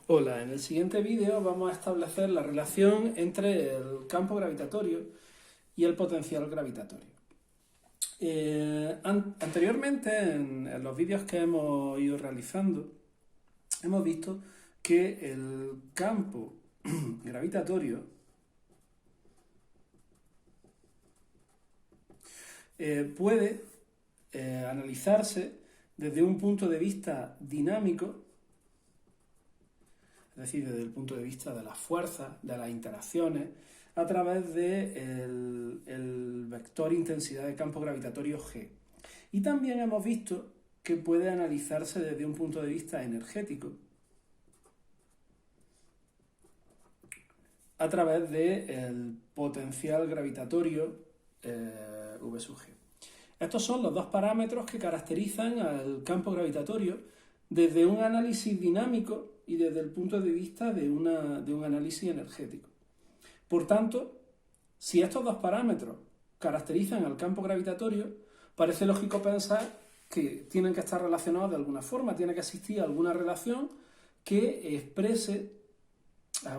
Hola, en el siguiente vídeo vamos a establecer la relación entre el campo gravitatorio y el potencial gravitatorio. Anteriormente, en los vídeos que hemos ido realizando, hemos visto que el campo gravitatorio puede analizarse desde un punto de vista dinámico, es decir, desde el punto de vista de las fuerzas, de las interacciones, a través del vector intensidad de campo gravitatorio G. Y también hemos visto que puede analizarse desde un punto de vista energético, a través del potencial gravitatorio V sub G. Estos son los dos parámetros que caracterizan al campo gravitatorio desde un análisis dinámico y desde el punto de vista de un análisis energético. Por tanto, si estos dos parámetros caracterizan al campo gravitatorio, parece lógico pensar que tienen que estar relacionados de alguna forma, tiene que existir alguna relación que exprese,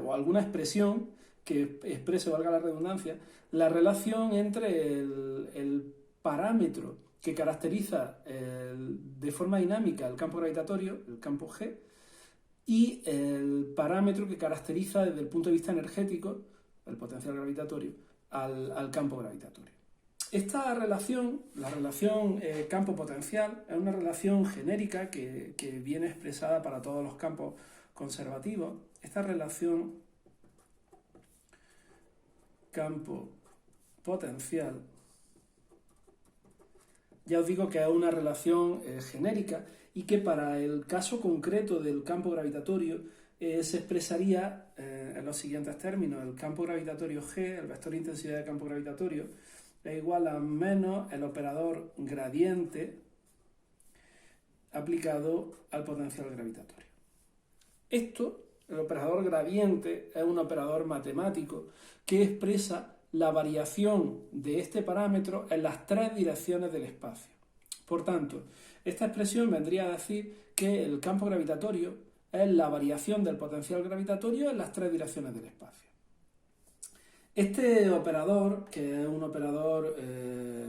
o alguna expresión que exprese, valga la redundancia, la relación entre el parámetro que caracteriza de forma dinámica el campo gravitatorio, el campo G, y el parámetro que caracteriza desde el punto de vista energético, el potencial gravitatorio, al campo gravitatorio. Esta relación, la relación campo-potencial, es una relación genérica que viene expresada para todos los campos conservativos. Esta relación campo-potencial, ya os digo que es una relación genérica y que para el caso concreto del campo gravitatorio se expresaría en los siguientes términos. El campo gravitatorio G, el vector de intensidad de campo gravitatorio, es igual a menos el operador gradiente aplicado al potencial gravitatorio. Esto, el operador gradiente, es un operador matemático que expresa la variación de este parámetro en las tres direcciones del espacio. Por tanto, esta expresión vendría a decir que el campo gravitatorio es la variación del potencial gravitatorio en las tres direcciones del espacio. Este operador, que es un operador, es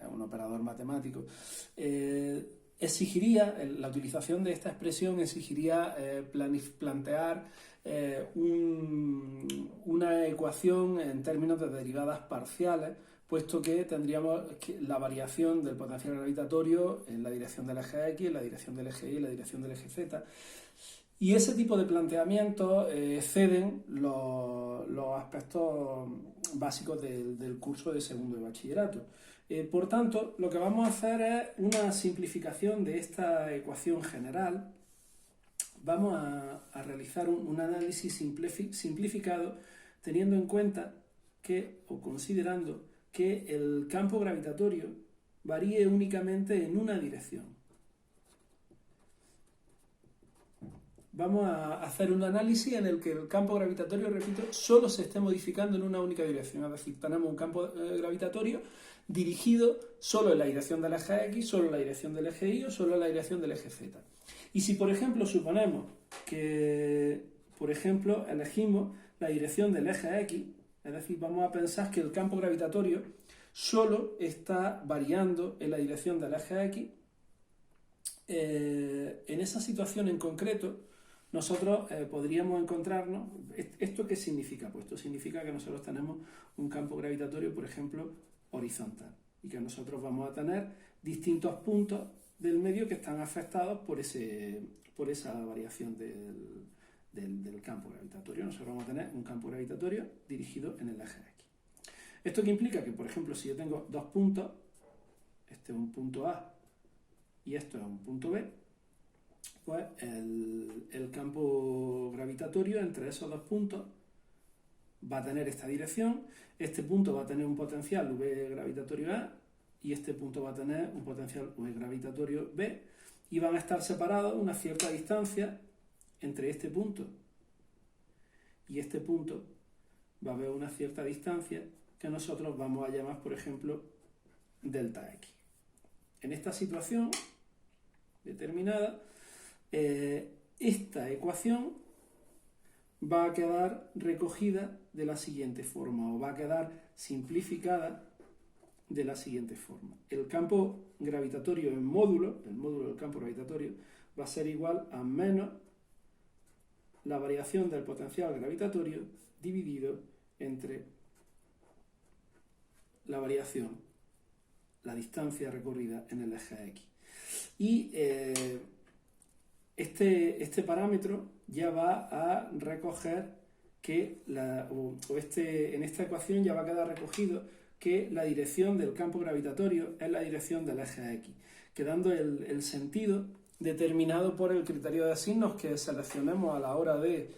un operador matemático, exigiría, la utilización de esta expresión exigiría plantear una ecuación en términos de derivadas parciales, puesto que tendríamos la variación del potencial gravitatorio en la dirección del eje X, en la dirección del eje Y, en la dirección del eje Z. Y ese tipo de planteamientos exceden los aspectos básicos del curso de segundo de bachillerato. Por tanto, lo que vamos a hacer es una simplificación de esta ecuación general. Vamos a realizar un análisis simplificado teniendo en cuenta o considerando que el campo gravitatorio varíe únicamente en una dirección. Vamos a hacer un análisis en el que el campo gravitatorio, repito, solo se esté modificando en una única dirección. Es decir, tenemos un campo gravitatorio dirigido solo en la dirección del eje X, solo en la dirección del eje Y o solo en la dirección del eje Z. Y si, por ejemplo, suponemos que, elegimos la dirección del eje X, es decir, vamos a pensar que el campo gravitatorio solo está variando en la dirección del eje X, en esa situación en concreto, nosotros podríamos encontrarnos. ¿Esto qué significa? Pues esto significa que nosotros tenemos un campo gravitatorio, por ejemplo, horizontal, y que nosotros vamos a tener distintos puntos del medio que están afectados por esa variación del campo gravitatorio. Nosotros vamos a tener un campo gravitatorio dirigido en el eje X. ¿Esto qué implica? Que, por ejemplo, si yo tengo dos puntos, este es un punto A y esto es un punto B, pues el campo gravitatorio entre esos dos puntos va a tener esta dirección. Este punto va a tener un potencial V gravitatorio A y este punto va a tener un potencial V gravitatorio B, y van a estar separados una cierta distancia entre este punto y este punto. Va a haber una cierta distancia que nosotros vamos a llamar, por ejemplo, delta X. En esta situación determinada, esta ecuación va a quedar recogida de la siguiente forma, o va a quedar simplificada de la siguiente forma. El campo gravitatorio en módulo, el módulo del campo gravitatorio, va a ser igual a menos la variación del potencial gravitatorio dividido entre la variación, la distancia recorrida en el eje X. Y este parámetro ya va a recoger que, en esta ecuación ya va a quedar recogido que la dirección del campo gravitatorio es la dirección del eje X, quedando el sentido determinado por el criterio de signos que seleccionemos a la hora de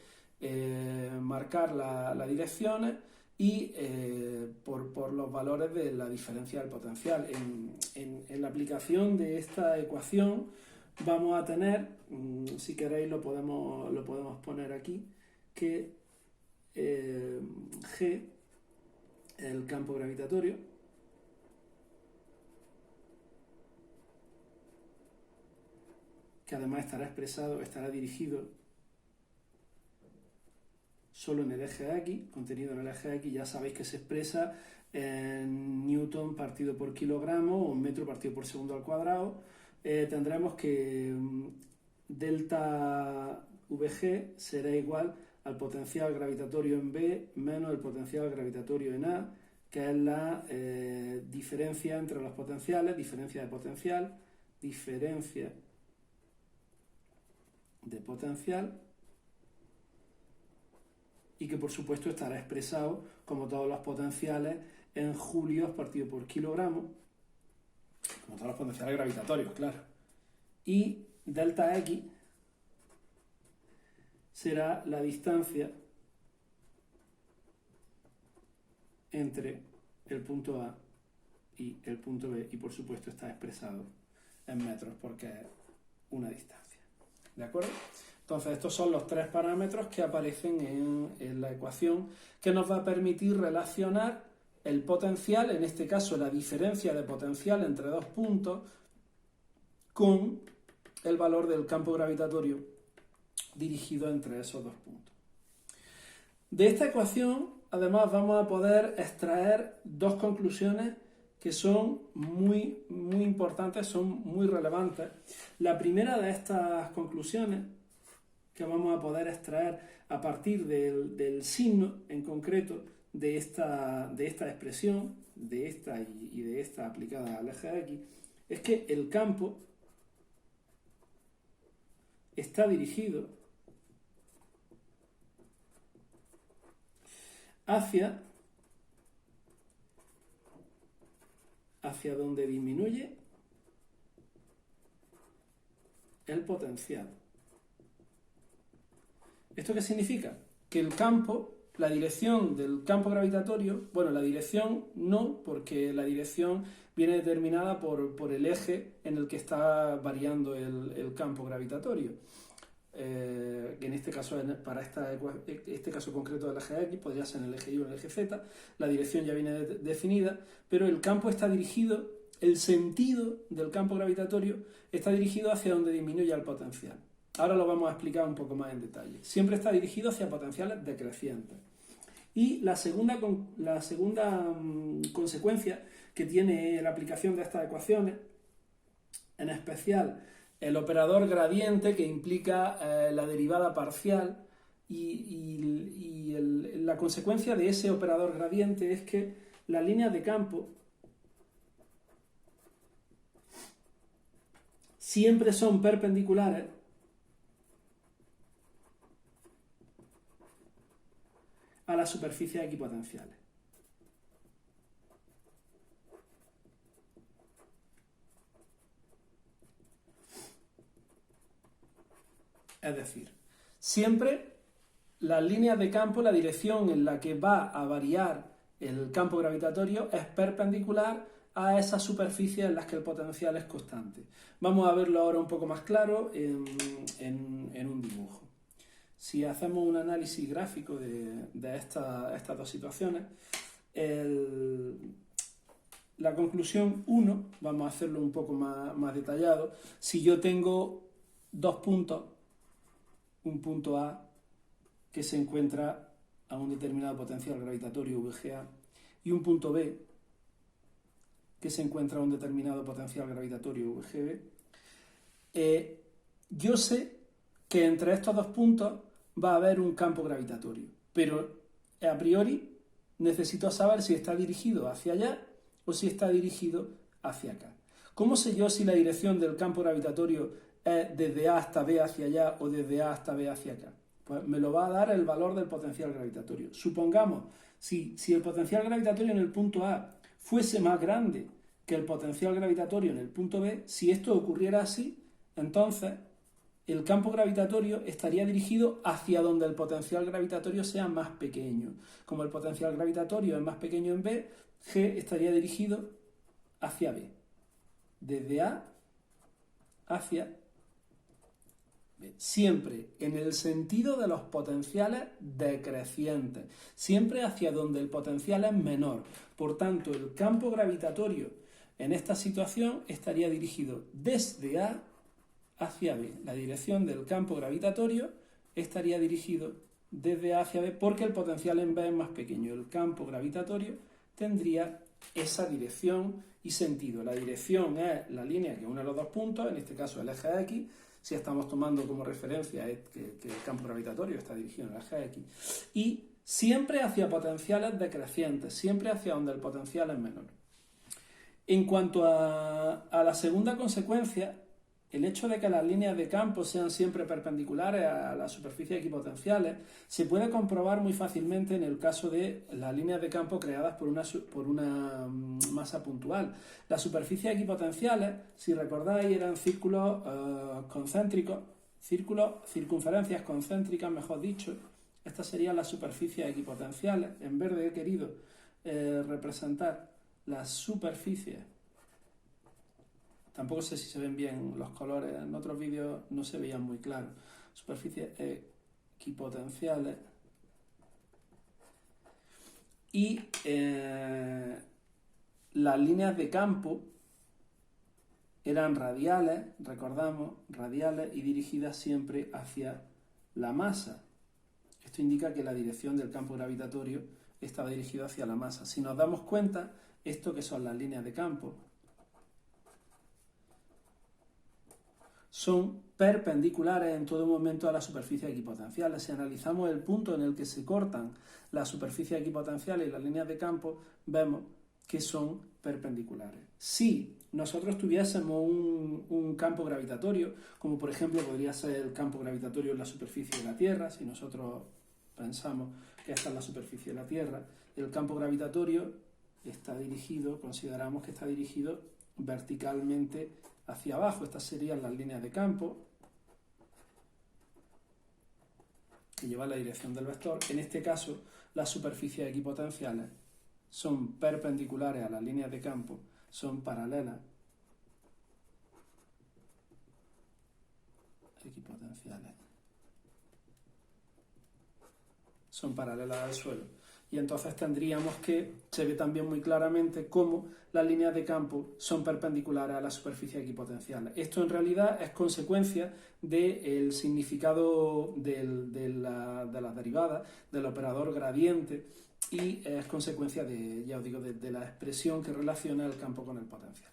marcar las direcciones y por los valores de la diferencia del potencial. En la aplicación de esta ecuación vamos a tener, si queréis lo podemos poner aquí, que G, el campo gravitatorio, que además estará dirigido solo en el eje X, contenido en el eje X, ya sabéis que se expresa en newton partido por kilogramo o en metro partido por segundo al cuadrado. Tendremos que delta Vg será igual al potencial gravitatorio en B menos el potencial gravitatorio en A, que es la diferencia entre los potenciales, diferencia de potencial, y que por supuesto estará expresado, como todos los potenciales, en julios partido por kilogramo, como todos los potenciales gravitatorios, claro. Y delta X será la distancia entre el punto A y el punto B, y por supuesto está expresado en metros porque es una distancia. ¿De acuerdo? Entonces estos son los tres parámetros que aparecen en la ecuación que nos va a permitir relacionar el potencial, en este caso la diferencia de potencial entre dos puntos, con el valor del campo gravitatorio dirigido entre esos dos puntos. De esta ecuación, además, vamos a poder extraer dos conclusiones que son muy importantes, son muy relevantes. La primera de estas conclusiones que vamos a poder extraer a partir del signo en concreto de esta expresión, de esta y de esta aplicada al eje X, es que el campo está dirigido hacia donde disminuye el potencial. ¿Esto qué significa? Que el campo, la dirección del campo gravitatorio, bueno, la dirección no, porque la dirección viene determinada por el eje en el que está variando el campo gravitatorio. En este caso, para este caso concreto del eje X, podría ser en el eje Y o en el eje Z, la dirección ya viene definida, pero el campo está dirigido, el sentido del campo gravitatorio está dirigido hacia donde disminuye el potencial. Ahora lo vamos a explicar un poco más en detalle. Siempre está dirigido hacia potenciales decrecientes. Y la segunda consecuencia que tiene la aplicación de estas ecuaciones, en especial el operador gradiente, que implica la derivada parcial, y la consecuencia de ese operador gradiente es que las líneas de campo siempre son perpendiculares a las superficies equipotenciales. Es decir, siempre las líneas de campo, la dirección en la que va a variar el campo gravitatorio es perpendicular a esas superficies en las que el potencial es constante. Vamos a verlo ahora un poco más claro en un dibujo. Si hacemos un análisis gráfico de estas dos situaciones, la conclusión 1, vamos a hacerlo un poco más detallado. Si yo tengo dos puntos un punto A que se encuentra a un determinado potencial gravitatorio VGA y un punto B que se encuentra a un determinado potencial gravitatorio VGB, yo sé que entre estos dos puntos va a haber un campo gravitatorio, pero a priori necesito saber si está dirigido hacia allá o si está dirigido hacia acá. ¿Cómo sé yo si la dirección del campo gravitatorio es desde A hasta B hacia allá o desde A hasta B hacia acá? Pues me lo va a dar el valor del potencial gravitatorio. Supongamos, si el potencial gravitatorio en el punto A fuese más grande que el potencial gravitatorio en el punto B, si esto ocurriera así, entonces el campo gravitatorio estaría dirigido hacia donde el potencial gravitatorio sea más pequeño. Como el potencial gravitatorio es más pequeño en B, G estaría dirigido hacia B. Desde A hacia B. Siempre en el sentido de los potenciales decrecientes. Siempre hacia donde el potencial es menor. Por tanto, el campo gravitatorio en esta situación estaría dirigido desde A hacia B. La dirección del campo gravitatorio estaría dirigido desde A hacia B porque el potencial en B es más pequeño. El campo gravitatorio tendría esa dirección y sentido. La dirección es la línea que une los dos puntos, en este caso el eje X, si estamos tomando como referencia que el campo gravitatorio está dirigido en el eje X, y siempre hacia potenciales decrecientes, siempre hacia donde el potencial es menor. En cuanto a la segunda consecuencia, el hecho de que las líneas de campo sean siempre perpendiculares a las superficies equipotenciales se puede comprobar muy fácilmente en el caso de las líneas de campo creadas por una masa puntual. Las superficies equipotenciales, si recordáis, eran círculos concéntricos, circunferencias concéntricas, mejor dicho. Estas serían las superficies equipotenciales. En verde he querido representar las superficies. Tampoco sé si se ven bien los colores, en otros vídeos no se veían muy claros. Superficies equipotenciales. Y las líneas de campo eran radiales, recordamos, radiales y dirigidas siempre hacia la masa. Esto indica que la dirección del campo gravitatorio estaba dirigida hacia la masa. Si nos damos cuenta, esto que son las líneas de campo son perpendiculares en todo momento a las superficies equipotenciales. Si analizamos el punto en el que se cortan las superficies equipotenciales y las líneas de campo, vemos que son perpendiculares. Si nosotros tuviésemos un campo gravitatorio, como por ejemplo podría ser el campo gravitatorio en la superficie de la Tierra, si nosotros pensamos que esta es la superficie de la Tierra, el campo gravitatorio está dirigido, consideramos que está dirigido verticalmente hacia abajo. Estas serían las líneas de campo que llevan la dirección del vector. En este caso, las superficies equipotenciales son perpendiculares a las líneas de campo, son paralelas equipotenciales, son paralelas al suelo. Y entonces tendríamos que, se ve también muy claramente cómo las líneas de campo son perpendiculares a las superficies equipotenciales. Esto en realidad es consecuencia del significado de las derivadas, del operador gradiente, y es consecuencia de, ya os digo, de la expresión que relaciona el campo con el potencial.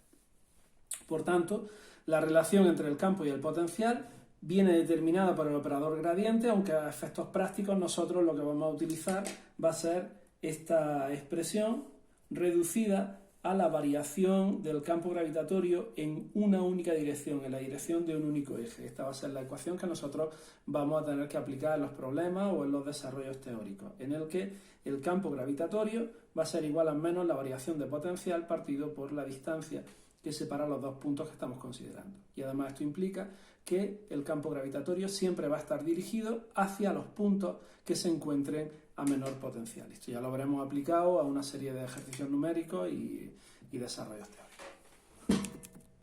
Por tanto, la relación entre el campo y el potencial viene determinada por el operador gradiente, aunque a efectos prácticos nosotros lo que vamos a utilizar va a ser esta expresión reducida a la variación del campo gravitatorio en una única dirección, en la dirección de un único eje. Esta va a ser la ecuación que nosotros vamos a tener que aplicar en los problemas o en los desarrollos teóricos, en el que el campo gravitatorio va a ser igual a menos la variación de potencial partido por la distancia que separa los dos puntos que estamos considerando. Y además esto implica que el campo gravitatorio siempre va a estar dirigido hacia los puntos que se encuentren a menor potencial. Esto ya lo habremos aplicado a una serie de ejercicios numéricos y desarrollos teóricos.